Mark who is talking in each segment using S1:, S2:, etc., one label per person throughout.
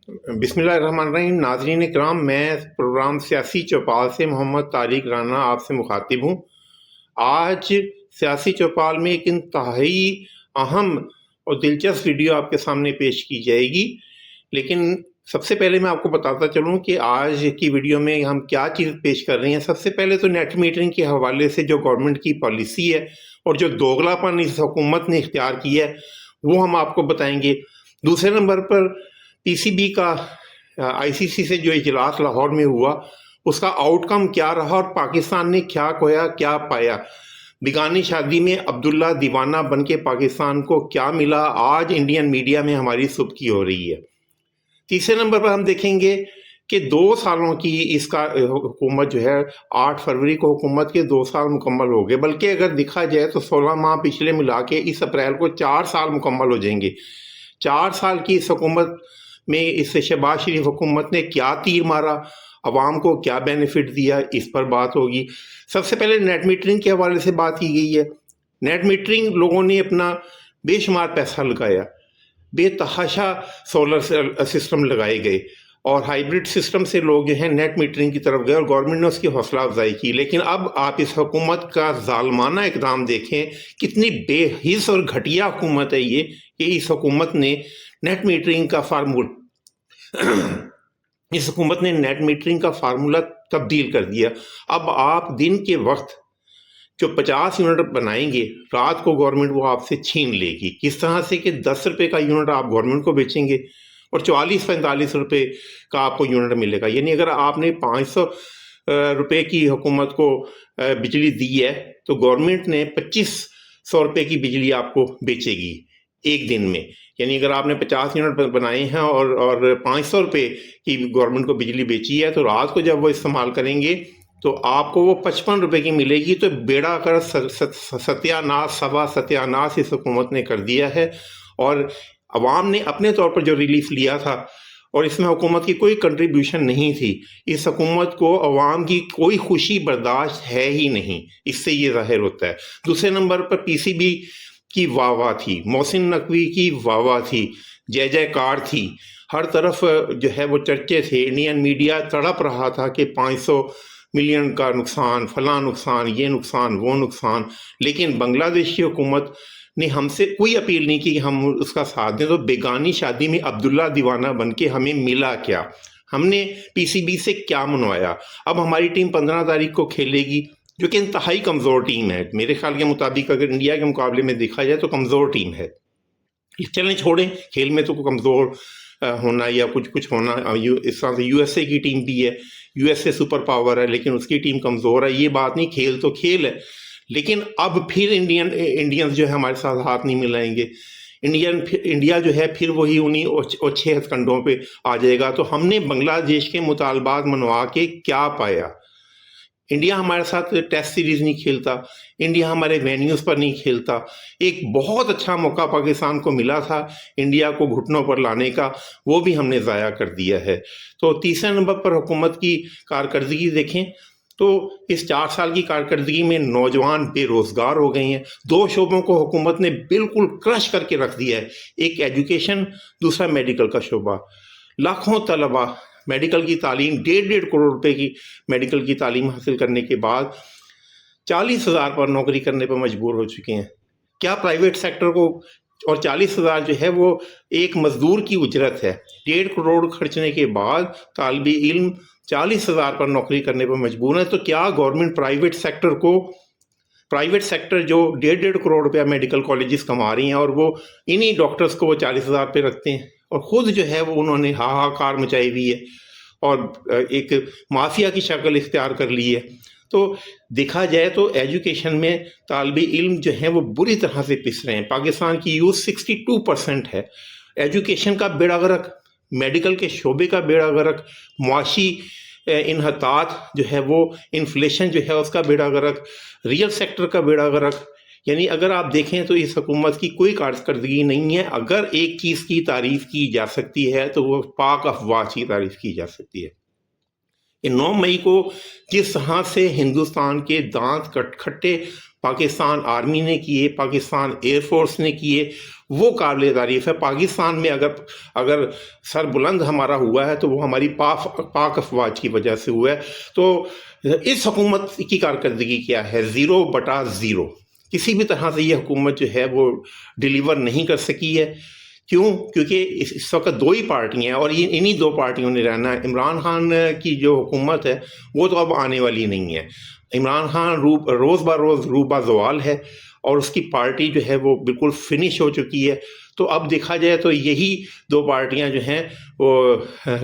S1: बिस्मिल्लाहिर्रहमानिर्रहीम। नाज़रीन इकराम, मैं प्रोग्राम सियासी चौपाल से मोहम्मद तारिक राना आपसे मुखातिब हूँ। आज सियासी चौपाल में एक इंतहाई अहम और दिलचस्प वीडियो आपके सामने पेश की जाएगी। लेकिन सबसे पहले मैं आपको बताता चलूँ कि आज की वीडियो में हम क्या चीज़ पेश कर रहे हैं। सबसे पहले तो नेट मीटरिंग के हवाले से जो गवर्नमेंट की पॉलिसी है और जो दोगलापन इस हुकूमत ने इख्तियार किया है वो हम आपको बताएंगे। दूसरे नंबर पर पीसीबी का आईसीसी से जो इजलास लाहौर में हुआ उसका आउटकम क्या रहा और पाकिस्तान ने क्या खोया क्या पाया। बिगानी शादी में अब्दुल्ला दीवाना बन के पाकिस्तान को क्या मिला, आज इंडियन मीडिया में हमारी सुर्खी हो रही है। तीसरे नंबर पर हम देखेंगे कि 2 सालों की इसका हुकूमत जो है 8 फरवरी को हुकूमत के 2 साल मुकम्मल हो गए, बल्कि अगर देखा जाए तो 16 माह पिछले मिला के इस अप्रैल को 4 साल मुकम्मल हो जाएंगे। 4 साल की इस हुकूमत में इस शहबाज शरीफ हुकूमत ने क्या तीर मारा, अवाम को क्या बेनिफिट दिया, इस पर बात होगी। सबसे पहले नेट मीटरिंग के हवाले से बात की गई है। नेट मीटरिंग लोगों ने अपना बेशुमार पैसा लगाया, बेतहाशा सोलर सिस्टम लगाए गए और हाइब्रिड सिस्टम से लोग जो है नेट मीटरिंग की तरफ गए और गवर्नमेंट ने उसकी हौसला अफजाई की। लेकिन अब आप इस हुकूमत का जालमाना इकदाम देखें, कितनी बेहिस और घटिया हुकूमत है ये कि इस हुकूमत ने नेट मीटरिंग का फार्मूला इस हुकूमत ने नेट मीटरिंग का फार्मूला तब्दील कर दिया। अब आप दिन के वक्त जो 50 यूनिट बनाएंगे, रात को गवर्नमेंट वो आपसे छीन लेगी। किस तरह से कि 10 रुपए का यूनिट आप गवर्नमेंट को बेचेंगे और 44-45 रुपए का आपको यूनिट मिलेगा। यानी अगर आपने 500 रुपए की हुकूमत को बिजली दी है तो गवर्नमेंट ने 2500 रुपए की बिजली आपको बेचेगी एक दिन में। यानी अगर आपने 50 यूनिट बनाए हैं और 500 रुपए की गवर्नमेंट को बिजली बेची है तो रात को जब वो इस्तेमाल करेंगे तो आपको वो 55 रुपए की मिलेगी। तो बेड़ा कर सत्यानाश सवा सत्यानाश इस हुकूमत ने कर दिया है। और अवाम ने अपने तौर पर जो रिलीफ लिया था और इसमें हुकूमत की कोई कंट्रीब्यूशन नहीं थी, इस हुकूमत को अवाम की कोई खुशी बर्दाश्त है ही नहीं, इससे ये जाहिर होता है। दूसरे नंबर पर पीसीबी की वाह थी, मोहसिन नकवी की वाह थी, जय जयकार थी, हर तरफ जो है वो चर्चे थे। इंडियन मीडिया तड़प रहा था कि 500 मिलियन का नुकसान, फला नुकसान, ये नुकसान, वो नुकसान। लेकिन बांग्लादेश की हुकूमत ने हमसे कोई अपील नहीं की कि हम उसका साथ दें। तो बेगानी शादी में अब्दुल्ला दीवाना बन के हमें मिला क्या, हमने पीसीबी से क्या मनवाया। अब हमारी टीम 15 तारीख को खेलेगी जो कि इंतहाई कमज़ोर टीम है। मेरे ख्याल के मुताबिक अगर इंडिया के मुकाबले में देखा जाए तो कमज़ोर टीम है। चलें छोड़ें, खेल में तो कमज़ोर होना या कुछ होना, इस तरह से यूएसए की टीम भी है, यूएसए सुपर पावर है लेकिन उसकी टीम कमज़ोर है, ये बात नहीं। खेल तो खेल है, लेकिन अब फिर इंडियंस जो है हमारे साथ हाथ नहीं मिलाएंगे। इंडिया जो है फिर वही उन्हीं अच्छे हथकंडों पे आ जाएगा। तो हमने बांग्लादेश के मुतालबात मनवा के क्या पाया? इंडिया हमारे साथ टेस्ट सीरीज नहीं खेलता, इंडिया हमारे वेन्यूज़ पर नहीं खेलता। एक बहुत अच्छा मौका पाकिस्तान को मिला था इंडिया को घुटनों पर लाने का, वो भी हमने ज़ाया कर दिया है। तो तीसरे नंबर पर हुकूमत की कारकर्दगी देखें तो इस 4 साल की कारकर्दगी में नौजवान बेरोज़गार हो गए हैं। 2 शोबों को हुकूमत ने बिल्कुल क्रश करके रख दिया है, एक एजुकेशन, दूसरा मेडिकल का शोबा। लाखों तलबा मेडिकल की तालीम, 1.5 करोड़ रुपए की मेडिकल की तालीम हासिल करने के बाद 40,000 पर नौकरी करने पर मजबूर हो चुके हैं। क्या प्राइवेट सेक्टर को, और 40,000 जो है वो एक मजदूर की उजरत है। 1.5 करोड़ खर्चने के बाद तालिबे इल्म 40,000 पर नौकरी करने पर मजबूर है। तो क्या गवर्नमेंट प्राइवेट सेक्टर जो 1.5 करोड़ रुपया मेडिकल कॉलेजेस कमा रही हैं और वो इन्हीं डॉक्टर्स को वो 40,000 पे रखते हैं और ख़ुद जो है वो उन्होंने हाहाकार मचाई हुई है और एक माफिया की शक्ल इख्तियार कर ली है। तो देखा जाए तो एजुकेशन में तालिबे इल्म जो हैं वो बुरी तरह से पिस रहे हैं। पाकिस्तान की यूथ 62% है। एजुकेशन का बेड़ा गर्क, मेडिकल के शोबे का बेड़ा गर्क, मुआशी इन्हतात जो है वो, इन्फ्लेशन जो है उसका बेड़ा गर्क, रियल सेक्टर का बेड़ा गर्क। यानी अगर आप देखें तो इस हुकूमत की कोई कारकर्दगी नहीं है। अगर एक चीज़ की तारीफ़ की जा सकती है तो वो पाक अफवाह की तारीफ़ की जा सकती है। कि 9 मई को जिस तरह से हिंदुस्तान के दांत खट्टे पाकिस्तान आर्मी ने किए, पाकिस्तान एयरफोर्स ने किए वो काबिल तारीफ है। पाकिस्तान में अगर अगर सर बुलंद हमारा हुआ है तो वो हमारी पाक अफवाज की वजह से हुआ है। तो इस हुकूमत की कारकर्दगी क्या है? 0/0। किसी भी तरह से ये हुकूमत जो है वो डिलीवर नहीं कर सकी है। क्यों? क्योंकि इस वक्त दो ही पार्टियां हैं और ये इन्हीं दो पार्टियों ने रहना है। इमरान खान की जो हुकूमत है वो तो अब आने वाली नहीं है। इमरान खान रोज़ ब रोज़ रूबा जवाल है और उसकी पार्टी जो है वो बिल्कुल फिनिश हो चुकी है। तो अब देखा जाए तो यही दो पार्टियां जो हैं वो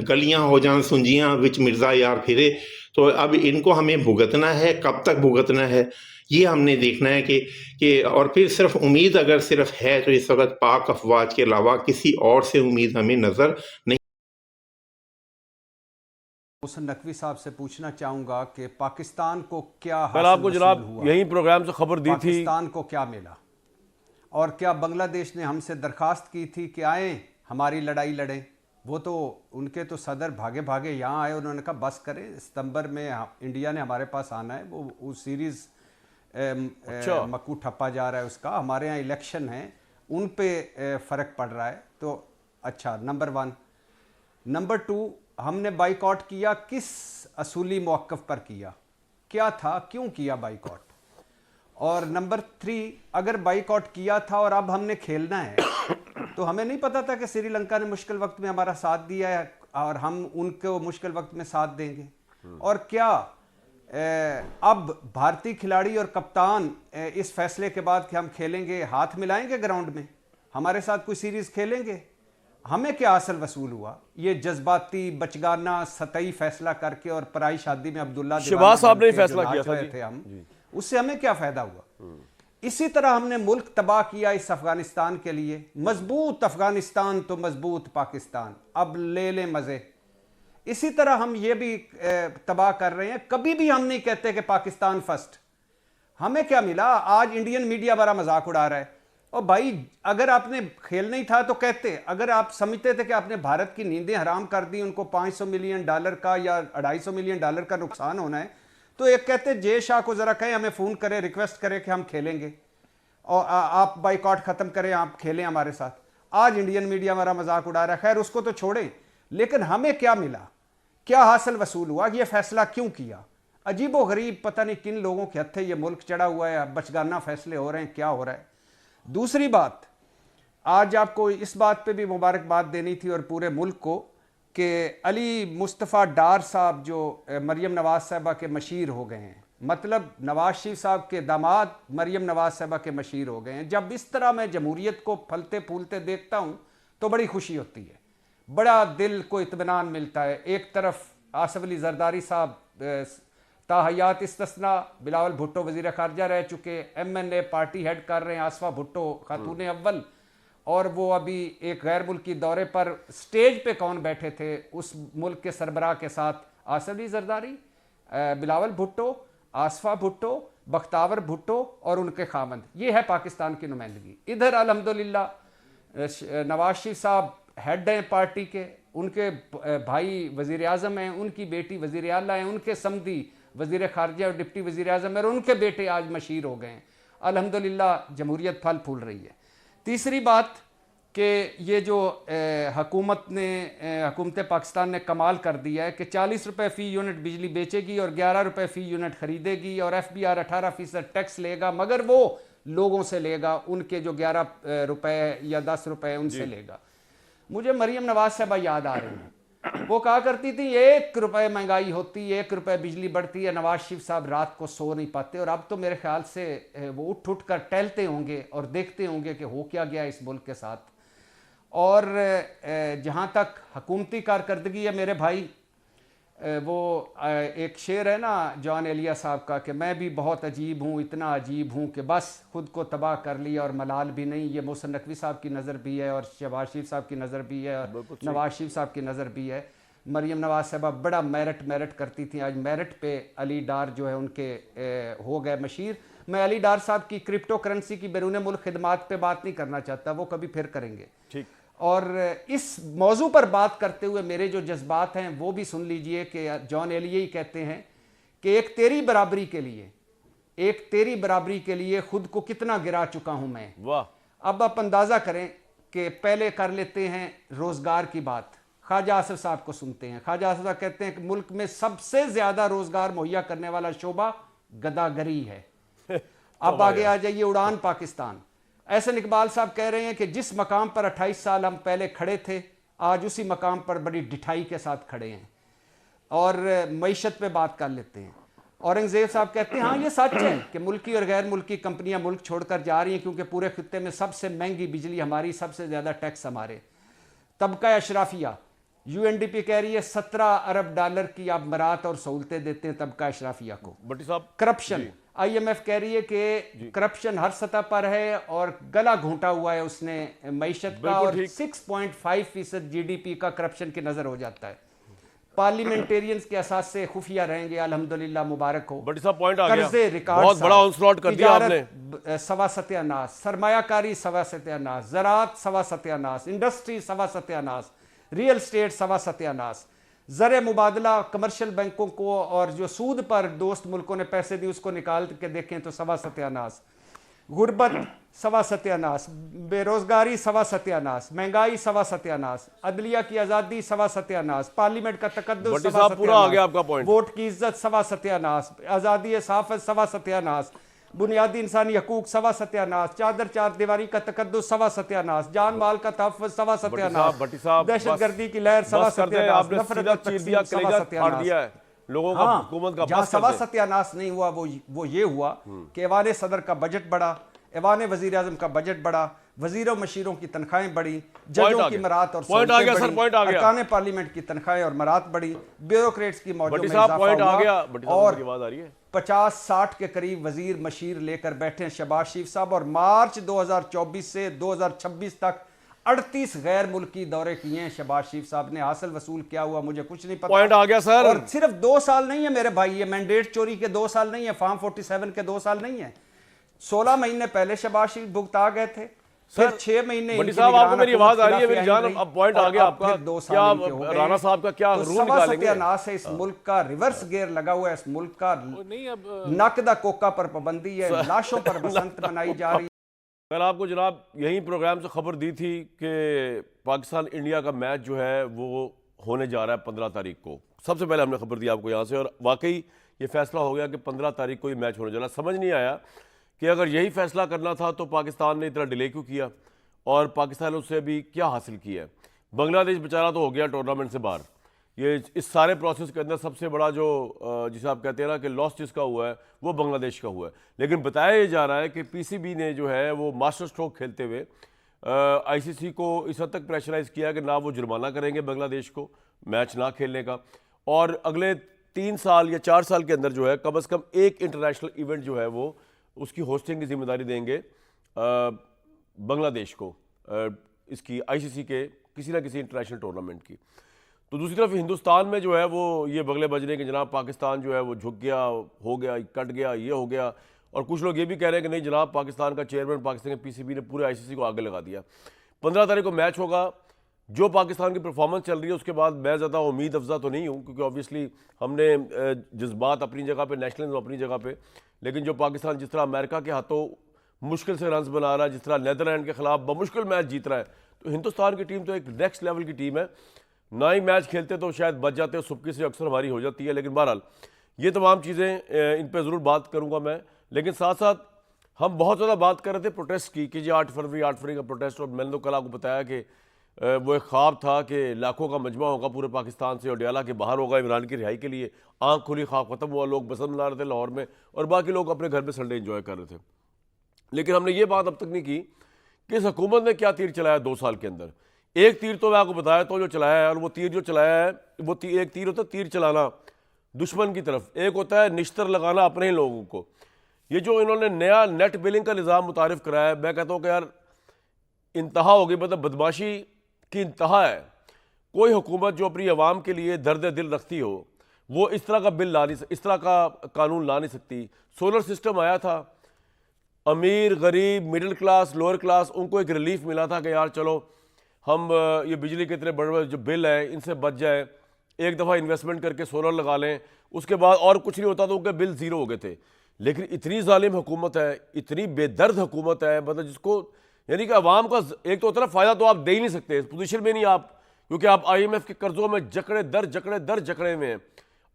S1: गलियां हो जान सुंजियां विच मिर्ज़ा यार फिरे। तो अब इनको हमें भुगतना है, कब तक भुगतना है ये हमने देखना है कि और फिर सिर्फ उम्मीद अगर सिर्फ है तो इस वक्त पाक अफवाज के अलावा किसी और से उम्मीद हमें नज़र नहीं।
S2: मोहसिन नकवी साहब से पूछना चाहूँगा कि पाकिस्तान को क्या
S3: कल
S2: हासिल
S3: आपको
S2: वसूल
S3: जनाब
S2: हुआ,
S3: यही प्रोग्राम से खबर दी थी,
S2: पाकिस्तान को क्या मिला, और क्या बांग्लादेश ने हमसे दरख्वास्त की थी कि आए हमारी लड़ाई लड़ें? वो तो उनके तो सदर भागे भागे यहाँ आए, उन्होंने कहा बस करें, सितंबर में इंडिया ने हमारे पास आना है। वो सीरीज़ मक्कू ठप्पा जा रहा है उसका, हमारे यहाँ इलेक्शन है, उन पे फ़र्क पड़ रहा है। तो अच्छा, नंबर 1। नंबर 2, हमने बाइकआउट किया किस असूली मौक़िफ़ पर किया, क्या था, क्यों किया बाइकआउट? और नंबर 3, अगर बाइकआउट किया था और अब हमने खेलना है तो हमें नहीं पता था कि श्रीलंका ने मुश्किल वक्त में हमारा साथ दिया है और हम उनको मुश्किल वक्त में साथ देंगे? और क्या अब भारतीय खिलाड़ी और कप्तान इस फैसले के बाद कि हम खेलेंगे हाथ मिलाएंगे ग्राउंड में, हमारे साथ कोई सीरीज़ खेलेंगे? हमें क्या हासिल वसूल हुआ? ये जज्बाती बचगाना सतही फैसला करके और पराई शादी में अब्दुल्ला
S3: शहबाज साहब ने फैसला किया था
S2: थे हम, उससे हमें क्या फायदा हुआ? इसी तरह हमने मुल्क तबाह किया इस अफगानिस्तान के लिए। मजबूत अफगानिस्तान तो मजबूत पाकिस्तान, अब ले लें मजे। इसी तरह हम ये भी तबाह कर रहे हैं। कभी भी हम नहीं कहते कि पाकिस्तान फर्स्ट। हमें क्या मिला? आज इंडियन मीडिया बड़ा मजाक उड़ा रहा है। और भाई, अगर आपने खेलना ही था तो कहते, अगर आप समझते थे कि आपने भारत की नींदें हराम कर दी, उनको $500 मिलियन का या $250 मिलियन का नुकसान होना है, तो एक कहते जय शाह को जरा कहें हमें फ़ोन करें, रिक्वेस्ट करें कि हम खेलेंगे और आप बाइकआउट ख़त्म करें, आप खेलें हमारे साथ। आज इंडियन मीडिया हमारा मजाक उड़ा रहा है। खैर, उसको तो छोड़ें, लेकिन हमें क्या मिला, क्या हासिल वसूल हुआ, ये फैसला क्यों किया? अजीबो गरीब, पता नहीं किन लोगों के हत्थे ये मुल्क चढ़ा हुआ है, बचगाना फैसले हो रहे हैं, क्या हो रहा है? दूसरी बात, आज आपको इस बात पे भी मुबारकबाद देनी थी और पूरे मुल्क को कि अली मुस्तफ़ा डार साहब जो मरियम नवाज़ साहबा के मशीर हो गए हैं, मतलब नवाज शरीफ साहब के दामाद मरियम नवाज़ साहबा के मशीर हो गए हैं। जब इस तरह मैं जमहूरियत को फलते फूलते देखता हूँ तो बड़ी खुशी होती है, बड़ा दिल को इत्मीनान मिलता है। एक तरफ आसिफ अली जरदारी साहब ताहयात इस्तिस्ना, बिलावल भुट्टो वज़ीर ख़ारजा रह चुके, MNA पार्टी हेड कर रहे हैं आसफा भुट्टो खातून अव्वल, और वो अभी एक गैर मुल्की दौरे पर स्टेज पे कौन बैठे थे उस मुल्क के सरबराह के साथ? आसिफ अली जरदारी, बिलावल भुट्टो, आसफा भुट्टो, बख्तावर भुट्टो और उनके खामंद। ये है पाकिस्तान की नुमाइंदगी। इधर अल्हम्दुलिल्लाह नवाज शरीफ साहब हेड हैं पार्टी के, उनके भाई वज़ीर आज़म हैं, उनकी बेटी वज़ीर आला हैं, उनके समधी वज़ीर ख़ारजा और डिप्टी वज़ीर आज़म और उनके बेटे आज मशीर हो गए हैं। अल्हम्दुलिल्लाह जमहूरियत फल फूल रही है। तीसरी बात कि ये जो हुकूमत पाकिस्तान ने कमाल कर दिया है कि 40 रुपये फ़ी यूनिट बिजली बेचेगी और 11 रुपये फ़ी यूनिट ख़रीदेगी और FBR 18% टैक्स लेगा, मगर वो लोगों से लेगा, उनके जो 11 रुपये या 10 रुपये उनसे लेगा। मुझे मरियम नवाज साहबा याद आ रही हैं, वो कहा करती थी 1 रुपये महंगाई होती, 1 रुपये बिजली बढ़ती है, नवाज शरीफ साहब रात को सो नहीं पाते। और अब तो मेरे ख्याल से वो उठ कर टहलते होंगे और देखते होंगे कि हो क्या गया इस मुल्क के साथ। और जहाँ तक हुकूमती कारकर्दगी है मेरे भाई, वो एक शेर है ना जॉन एलिया साहब का कि मैं भी बहुत अजीब हूँ, इतना अजीब हूँ कि बस खुद को तबाह कर लिया और मलाल भी नहीं। ये मोहसिन नकवी साहब की नज़र भी है और शहबाज शरीफ साहब की नज़र भी है और नवाज शरीफ साहब की नज़र भी है। मरियम नवाज साहबा बड़ा मेरिट करती थी, आज मेरिट पे अली डार जो है उनके हो गए मशीर। मैं अली डार साहब की क्रिप्टो करेंसी की बैरून मुल्क खिदमात पे बात नहीं करना चाहता, वो कभी फिर करेंगे। ठीक। और इस मौजू पर बात करते हुए मेरे जो जज्बात हैं वो भी सुन लीजिए कि जॉन एलिया ही कहते हैं कि एक तेरी बराबरी के लिए खुद को कितना गिरा चुका हूं मैं। वाह। अब आप अंदाजा करें कि पहले कर लेते हैं रोज़गार की बात। ख्वाजा आसिफ साहब को सुनते हैं। ख्वाजा आसिफ साहब कहते हैं कि मुल्क में सबसे ज़्यादा रोज़गार मुहैया करने वाला शोबा गदागरी है। अब आगे आ जाइए उड़ान पाकिस्तान। एहसन इकबाल साहब कह रहे हैं कि जिस मकाम पर 28 साल हम पहले खड़े थे, आज उसी मकाम पर बड़ी ढिठाई के साथ खड़े हैं। और मईशत पे बात कर लेते हैं। औरंगजेब साहब कहते हैं हाँ ये सच है कि मुल्की और गैर मुल्की कंपनियां मुल्क छोड़कर जा रही हैं क्योंकि पूरे खित्ते में सबसे महंगी बिजली हमारी, सबसे ज़्यादा टैक्स हमारे। तबका अशराफिया, यूएनडीपी कह रही है 17 अरब डॉलर की आप मरात और सहूलतें देते हैं तबका अशराफिया को।
S3: भट्टी साहब,
S2: करप्शन, आईएमएफ कह रही है कि करप्शन हर सतह पर है और गला घोंटा हुआ है उसने मईशत का, और 6.5% जीडीपी का करप्शन की नजर हो जाता है। पार्लियामेंटेरियंस के असास से खुफिया रहेंगे, अल्हम्दुलिल्लाह, मुबारक हो।
S3: भट्टी साहब पॉइंट आ गया,
S2: कर्जे रिकॉर्ड
S3: बहुत बड़ा ऑनस्लॉट कर दिया आपने।
S2: सवा सत्यानाश, सरमायाकारी सवा सत्यानाश, ज़राअत सवा सत्यानाश, इंडस्ट्री सवा सत्यानाश, रियल स्टेट सवा सत्यानाश, ज़र मुबादला कमर्शियल बैंकों को और जो सूद पर दोस्त मुल्कों ने पैसे दिए उसको निकाल के देखें तो सवा सत्यानाश, गुर्बत सवा सत्यानाश, बेरोजगारी सवा सत्यानाश, महंगाई सवा सत्यानाश, अदलिया की आज़ादी सवा सत्यानाश, पार्लियामेंट का तकद्दुस सवा
S3: पूरा आ गया आपका
S2: सत्यानाश,
S3: पॉइंट।
S2: वोट की इज्जत सवा सत्यानाश, आज़ादी सहाफ़त सवा सत्यानाश, बुनियादी इंसानी हकूक सवा सत्यानाश, चादर चार दीवारी का तकद्दुस सवा सत्यानाश, जान माल का तहफ़्फ़ुज़ सवा सत्यानाश, दहशतगर्दी की लहर सवा सत्यानाश, नफरत और तकसीम सवा सत्यानाश।
S3: लोगों का हुकूमत का
S2: जहां सवा सत्यानाश नहीं हुआ वो ये हुआ कि ऐवान सदर का बजट बढ़ा, ऐवान वजीर आजम का बजट बढ़ा, वजीरों मशीरों की तनख्वाहें बढ़ी, जजों की मरात और अरकान पार्लियामेंट की तनख्वाहें और मरात बढ़ी, ब्यूरोक्रेट्स की मौजूद में इजाफा हुआ, और 50-60 के करीब वजीर मशीर लेकर बैठे हैं शहबाज शरीफ साहब। और मार्च 2024 से 2026 तक 38 गैर मुल्की दौरे किए हैं शहबाज शरीफ साहब ने। हासिल वसूल क्या हुआ मुझे कुछ नहीं पता।
S3: पॉइंट आ गया सर।
S2: और सिर्फ 2 साल नहीं है मेरे भाई, ये मैंडेट चोरी के 2 साल नहीं है, फार्म 47 के 2 साल नहीं है। 16 महीने पहले शहबाज शरीफ भुगता गए थे, फिर 6 महीने।
S3: भट्टी साहब आपको मेरी आवाज आ रही है मेरी जान? अब पॉइंट आ गया आपका। क्या राणा साहब का क्या रूल निकालेंगे?
S2: सत्यानाश है, इस मुल्क का रिवर्स गियर लगा हुआ है, इस मुल्क का नकदा कोका पर पाबंदी है, लाशों पर बसंत मनाई जा रही है।
S3: कल आपको जनाब यही प्रोग्राम से खबर दी थी कि पाकिस्तान इंडिया का मैच जो है वो होने जा रहा है 15 तारीख को। सबसे पहले हमने खबर दी आपको यहाँ से, और वाकई ये फैसला हो गया कि 15 तारीख को ये मैच होने जा रहा है। समझ नहीं आया कि अगर यही फैसला करना था तो पाकिस्तान ने इतना डिले क्यों किया, और पाकिस्तान ने उससे भी क्या हासिल किया है। बांग्लादेश बेचारा तो हो गया टूर्नामेंट से बाहर। ये इस सारे प्रोसेस के अंदर सबसे बड़ा जो जिसे आप कहते हैं ना कि लॉस जिसका हुआ है वो बांग्लादेश का हुआ है। लेकिन बताया जा रहा है कि पीसीबी ने जो है वो मास्टर स्ट्रोक खेलते हुए आईसीसी को इस हद तक प्रेशराइज किया कि ना वो जुर्माना करेंगे बांग्लादेश को मैच ना खेलने का, और अगले 3 साल या 4 साल के अंदर जो है कम से कम एक इंटरनेशनल इवेंट जो है वो उसकी होस्टिंग की जिम्मेदारी देंगे बांग्लादेश को, इसकी आईसीसी के किसी ना किसी इंटरनेशनल टूर्नामेंट की। तो दूसरी तरफ हिंदुस्तान में जो है वो ये बगले बज रहे हैं कि जनाब पाकिस्तान जो है वो झुक गया, हो गया, कट गया, ये हो गया। और कुछ लोग ये भी कह रहे हैं कि नहीं जनाब पाकिस्तान का चेयरमैन पाकिस्तान के पीसीबी ने पूरे आईसीसी को आगे लगा दिया। 15 तारीख को मैच होगा। जो पाकिस्तान की परफॉर्मेंस चल रही है उसके बाद मैं ज़्यादा उम्मीद अफजा तो नहीं हूँ, क्योंकि ऑब्वियसली हमने जज्बात अपनी जगह पे, नेशनलिज्म अपनी जगह पे, लेकिन जो पाकिस्तान जिस तरह अमेरिका के हाथों मुश्किल से रन्स बना रहा है, जिस तरह नीदरलैंड के खिलाफ बमुश्किल मैच जीत रहा है, तो हिंदुस्तान की टीम तो एक नेक्स्ट लेवल की टीम है। ना ही मैच खेलते तो शायद बच जाते, सुबकी से अक्सर हमारी हो जाती है। लेकिन बहरहाल ये तमाम चीज़ें इन पर ज़रूर बात करूँगा मैं। लेकिन साथ साथ हम बहुत ज़्यादा बात कर रहे थे प्रोटेस्ट की कि जी 8 फरवरी का प्रोटेस्ट, और मैंने तो कल आपको बताया कि वो एक ख्वाब था कि लाखों का मजमा होगा पूरे पाकिस्तान से और डयाला के बाहर होगा इमरान की रिहाई के लिए। आँख खुली, ख्वाब ख़त्म हुआ, लोग बसंत मना रहे थे लाहौर में, और बाकी लोग अपने घर में संडे एंजॉय कर रहे थे। लेकिन हमने ये बात अब तक नहीं की कि इस हुकूमत ने क्या तीर चलाया 2 साल के अंदर। एक तीर तो मैं आपको बताया तो जो चलाया है, और वो तीर जो चलाया है वो एक तीर होता है तीर चलाना दुश्मन की तरफ, एक होता है निश्तर लगाना अपने ही लोगों को। ये जो इन्होंने नया नेट बिलिंग का निज़ाम मुतारिफ कराया है, मैं कहता हूँ कि यार इंतहा हो गई, मतलब बदमाशी की इंतहा है। कोई हुकूमत जो अपनी आवाम के लिए दर्द दिल रखती हो वो इस तरह का बिल ला नहीं, इस तरह का कानून ला नहीं सकती। सोलर सिस्टम आया था, अमीर गरीब मिडिल क्लास लोअर क्लास उनको एक रिलीफ मिला था कि यार चलो हम ये बिजली के इतने बड़े बड़े जो बिल है इनसे बच जाए, एक दफ़ा इन्वेस्टमेंट करके सोलर लगा लें, उसके बाद और कुछ नहीं होता तो उनके बिल ज़ीरो हो गए थे। लेकिन इतनी जालिम हुकूमत है, इतनी बेदर्द हुकूमत है, मतलब जिसको यानी कि अवाम का एक तो होता है ना, फायदा तो आप दे ही नहीं सकते, इस पोजीशन में नहीं आप, क्योंकि आप IMF के कर्जों में जकड़े में हैं,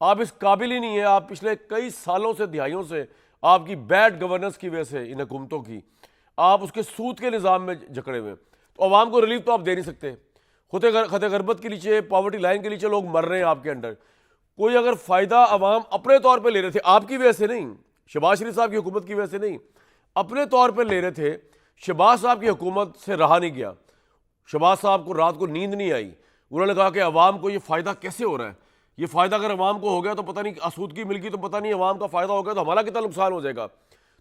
S3: आप इस काबिल ही नहीं है। आप पिछले कई सालों से, दिहाइयों से आपकी बैड गवर्नेंस की वजह से, इन हुकूमतों की, आप उसके सूद के निज़ाम में जकड़े हुए हैं। तो अवाम को रिलीफ तो आप दे नहीं सकते। खते गरबत के नीचे, पॉवर्टी लाइन के नीचे लोग मर रहे हैं आपके अंडर। कोई अगर फ़ायदा अवाम अपने तौर पर ले रहे थे, आपकी वजह से नहीं, शहबाज शरीफ साहब की हुकूमत की वजह से नहीं, अपने तौर पर ले रहे थे, शहबाज साहब की हुकूमत से रहा नहीं गया। शहबाज साहब को रात को नींद नहीं आई। उन्होंने कहा कि अवाम को ये फ़ायदा कैसे हो रहा है, ये फ़ायदा अगर अवाम को हो गया तो पता नहीं, आसूदगी मिल गई तो पता नहीं, अवाम का फ़ायदा हो गया तो हमारा कितना नुकसान हो जाएगा।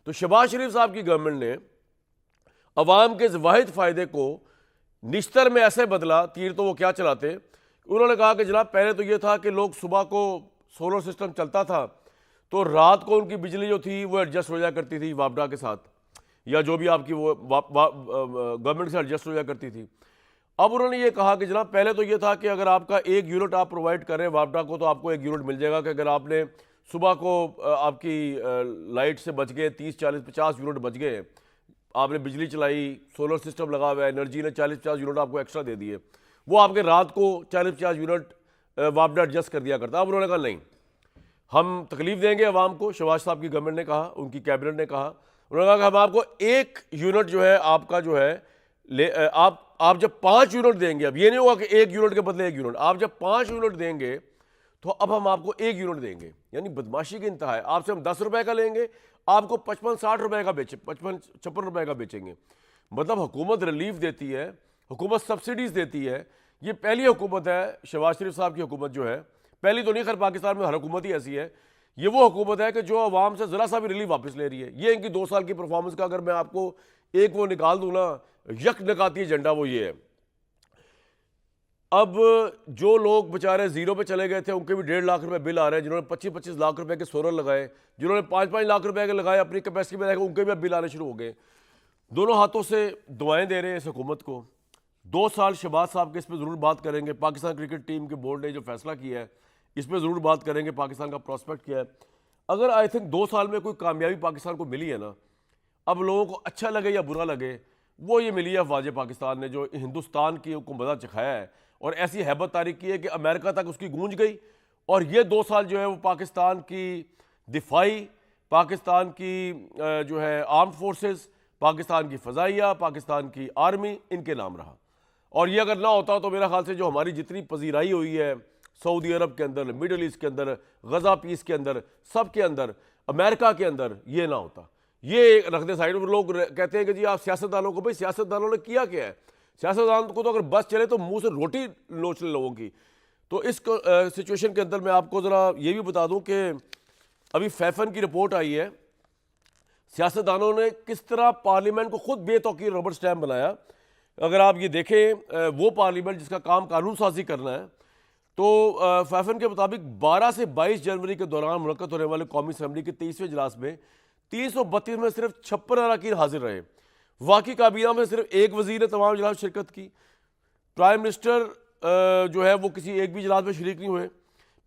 S3: तो शहबाज शरीफ साहब की गवर्नमेंट ने अवाम के इस वाहिद फ़ायदे को निश्तर में ऐसे बदला, तीर तो वो क्या चलाते। उन्होंने कहा कि जनाब पहले तो ये था कि लोग सुबह को सोलर सिस्टम चलता था तो रात को उनकी बिजली जो थी वो एडजस्ट हो जाया करती थी वापडा के साथ, या जो भी आपकी वो गवर्नमेंट से एडजस्ट हो जाया करती थी। अब उन्होंने ये कहा कि जनाब पहले तो ये था कि अगर आपका 1 यूनिट आप प्रोवाइड कर रहे हैं वापडा को तो आपको 1 यूनिट मिल जाएगा, कि अगर आपने सुबह को आपकी लाइट से बच गए 30, 40, 50 यूनिट बच गए, आपने बिजली चलाई, सोलर सिस्टम लगा हुआ है, एनर्जी ने 40-50 यूनिट आपको एक्स्ट्रा दे दिए, वो आपके रात को 40-50 यूनिट वापडा एडजस्ट कर दिया करता। अब उन्होंने कहा नहीं, हम तकलीफ देंगे अवाम को। शहबाज साहब की गवर्नमेंट ने कहा, उनकी कैबिनेट ने कहा, उन्होंने कहा कि हम आपको 1 यूनिट जो है आपका जो है आप जब 5 यूनिट देंगे, अब ये नहीं होगा कि 1 यूनिट के बदले 1 यूनिट, आप जब 5 यूनिट देंगे तो अब हम आपको 1 यूनिट देंगे। यानी बदमाशी की इंतहा है। आपसे हम 10 रुपए का लेंगे, आपको 55-60 रुपए का 55-56 रुपए का बेचेंगे। मतलब हुकूमत रिलीफ देती है, हुकूमत सब्सिडीज देती है। ये पहली हुकूमत है शहबाज शरीफ साहब की हुकूमत जो है, पहली तो नहीं, खैर पाकिस्तान में हर हुकूमत ही ऐसी है। ये वो हुकूमत है कि जो अवाम से ज़रा सा भी रिलीफ वापस ले रही है। ये इनकी 2 साल की परफॉर्मेंस का अगर मैं आपको एक वो निकाल दूँ ना, यक निकाती एजेंडा, वो ये है। अब जो लोग बेचारे जीरो पे चले गए थे उनके भी 1.5 लाख रुपए बिल आ रहे हैं, जिन्होंने 25-25 लाख रुपए के सोलर लगाए, जिन्होंने 5-5 लाख रुपए के लगाए अपनी कैपेसिटी में रहकर, उनके भी अब बिल आने शुरू हो गए। दोनों हाथों से दुआएं दे रहे हैं इस हुकूमत को। 2 साल शहबाज साहब के इस पर ज़रूर बात करेंगे। पाकिस्तान क्रिकेट टीम के बोर्ड ने जो फैसला किया है इस पर ज़रूर बात करेंगे, पाकिस्तान का प्रॉस्पेक्ट क्या है। अगर आई थिंक 2 साल में कोई कामयाबी पाकिस्तान को मिली है ना, अब लोगों को अच्छा लगे या बुरा लगे, वो ये मिली है अफवाज पाकिस्तान ने, जो हिंदुस्तान की को मज़ा चखाया है और ऐसी हैबत तारीख की है कि अमेरिका तक उसकी गूंज गई। और ये 2 साल जो है वो पाकिस्तान की दिफाई, पाकिस्तान की जो है आर्म फोर्सेस, पाकिस्तान की फ़ज़ाइया, पाकिस्तान की आर्मी, इनके नाम रहा। और ये अगर ना होता तो मेरा ख्याल से जो हमारी जितनी पजीराई हुई है सऊदी अरब के अंदर, मिडल ईस्ट के अंदर, गज़ा पीस के अंदर, सब के अंदर, अमेरिका के अंदर, ये ना होता। ये रख दे साइड में। लोग कहते हैं कि जी आप सियासतदानों को, भाई सियासतदानों ने किया क्या है? सियासतदान को तो अगर बस चले तो मुंह से रोटी नोच ले लोगों की। तो इस सिचुएशन के अंदर मैं आपको ज़रा ये भी बता दूं कि अभी फैफन की रिपोर्ट आई है, सियासतदानों ने किस तरह पार्लियामेंट को खुद बेतौकीर रबर स्टैम्प बनाया। अगर आप ये देखें, वो पार्लियामेंट जिसका काम कानून साजी करना है, तो फैफन के मुताबिक 12 से 22 जनवरी के दौरान मुनक्कद होने वाले कौमी असम्बली के 23वें इजलास में 332 में सिर्फ 56 अरकान हाजिर रहे। वाकई काबीना में सिर्फ एक वजीर ने तमाम इजलास में शिरकत की। प्राइम मिनिस्टर जो है वो किसी एक भी इजलास में शरीक नहीं हुए।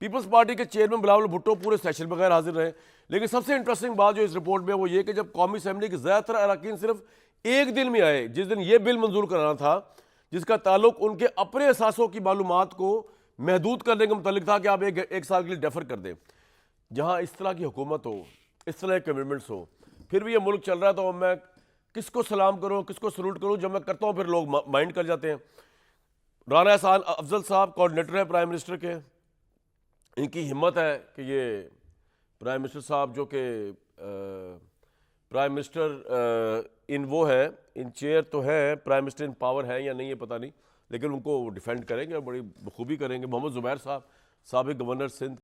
S3: पीपल्स पार्टी के चेयरमैन बिलावल भुट्टो पूरे सेशन में गैर हाजिर रहे। लेकिन सबसे इंटरेस्टिंग बात जो इस रिपोर्ट में वो ये कि जब कौमी असम्बली के ज़्यादातर अरकान सिर्फ एक दिन में आए, जिस दिन ये बिल मंजूर कराना था जिसका ताल्लुक उनके अपने असासों की मालूमात को महदूद करने के मुतालिक था कि आप एक साल के लिए डेफर कर दें। जहाँ इस तरह की हुकूमत हो, इस तरह के कमिटमेंट्स हो, फिर भी ये मुल्क चल रहा है, तो मैं किसको सलाम करूँ, किसको सलूट करूँ? जब मैं करता हूँ फिर लोग माइंड कर जाते हैं। राना एहसान अफजल साहब कोऑर्डिनेटर है प्राइम मिनिस्टर के। इनकी हिम्मत है कि ये प्राइम मिनिस्टर साहब जो कि प्राइम मिनिस्टर इन वो है, इन चेयर तो है, प्राइम मिनिस्टर इन पावर है या नहीं ये पता नहीं, लेकिन उनको डिफेंड करेंगे और बड़ी बखूबी करेंगे। मोहम्मद ज़ुबैर साहब साबिक़ गवर्नर सिंध